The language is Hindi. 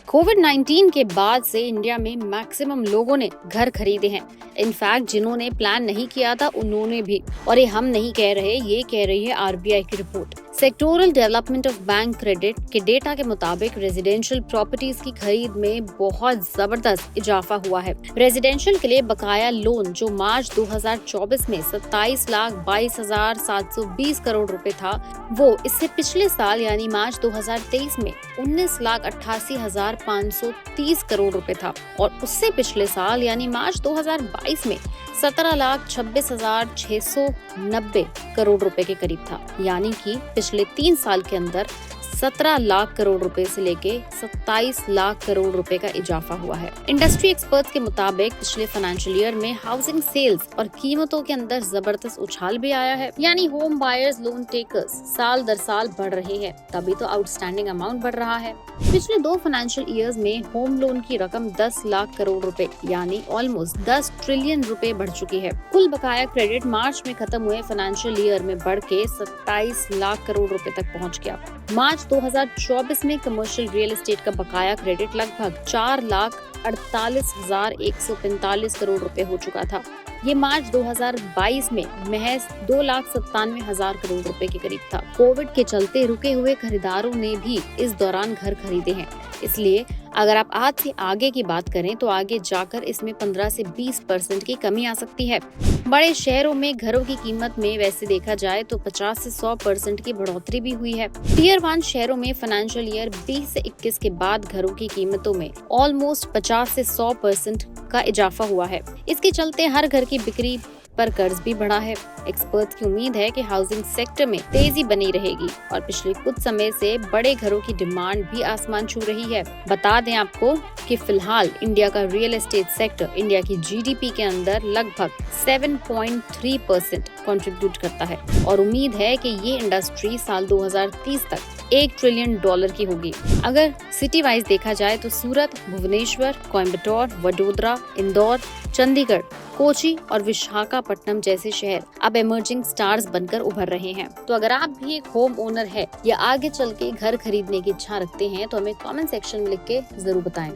कोविड-19 के बाद से इंडिया में मैक्सिमम लोगों ने घर खरीदे हैं। इनफैक्ट जिन्होंने प्लान नहीं किया था उन्होंने भी। और ये हम नहीं कह रहे, ये कह रही है आरबीआई की report. Sectoral development of bank credit के डेटा के मुताबिक रेजिडेंशियल प्रॉपर्टीज की खरीद में बहुत जबरदस्त इजाफा हुआ है। रेजिडेंशियल के लिए बकाया लोन जो मार्च 2024 में 27,22,720 करोड़ रुपए था, वो इससे पिछले साल यानी मार्च 2023 में 19,88,530 करोड़ रुपए था और उससे पिछले साल यानी मार्च 2022 में 17,26,690 करोड़ रुपए के करीब था। यानी कि पिछले 3 साल के अंदर 17 लाख करोड़ रुपए से लेके 27 लाख करोड़ रुपए का इजाफा हुआ है। इंडस्ट्री एक्सपर्ट्स के मुताबिक पिछले फाइनेंशियल ईयर में हाउसिंग सेल्स और कीमतों के अंदर जबरदस्त उछाल भी आया है। यानी होम बायर्स लोन टेकर्स साल दर साल बढ़ रहे हैं, तभी तो आउटस्टैंडिंग अमाउंट बढ़ रहा है। पिछले 2 फाइनेंशियल ईयर्स में होम लोन की रकम 10 लाख करोड़ रुपए यानी ऑलमोस्ट 10 ट्रिलियन रुपए बढ़ चुकी है। कुल बकाया क्रेडिट मार्च में खत्म हुए फाइनेंशियल ईयर में बढ़ के 27 लाख करोड़ रुपए तक पहुंच गया। मार्च 2024 में कमर्शियल रियल एस्टेट का बकाया क्रेडिट लगभग 4,48,145 करोड़ रुपए हो चुका था। ये मार्च 2022 में महज 2,97,000 करोड़ रुपए के करीब था। कोविड के चलते रुके हुए खरीदारों ने भी इस दौरान घर खरीदे हैं, इसलिए अगर आप आज से आगे की बात करें तो आगे जाकर इसमें 15 से 20% की कमी आ सकती है। बड़े शहरों में घरों की कीमत में वैसे देखा जाए तो 50 से 100% की बढ़ोतरी भी हुई है। टियर 1 शहरों में फाइनेंशियल ईयर 20 से 21 के बाद घरों की कीमतों में ऑलमोस्ट 50 से 100% का इजाफा हुआ है। इसके चलते हर घर की बिक्री पर कर्ज भी बढ़ा है। एक्सपर्ट्स की उम्मीद है कि हाउसिंग सेक्टर में तेजी बनी रहेगी और पिछले कुछ समय से बड़े घरों की डिमांड भी आसमान छू रही है। बता दें आपको कि फिलहाल इंडिया का रियल एस्टेट सेक्टर इंडिया की जीडीपी के अंदर लगभग 7.3% कंट्रीब्यूट करता है और उम्मीद है कि ये इंडस्ट्री साल 2030 तक $1 ट्रिलियन की होगी। अगर सिटी वाइज देखा जाए तो सूरत, भुवनेश्वर, कोयम्बटूर, वडोदरा, इंदौर, चंडीगढ़, कोची और विशाखापट्टनम जैसे शहर अब इमर्जिंग स्टार्स बनकर उभर रहे हैं। तो अगर आप भी एक होम ओनर है या आगे चल के घर खरीदने की इच्छा रखते हैं तो हमें कमेंट सेक्शन में लिख के जरूर बताएं।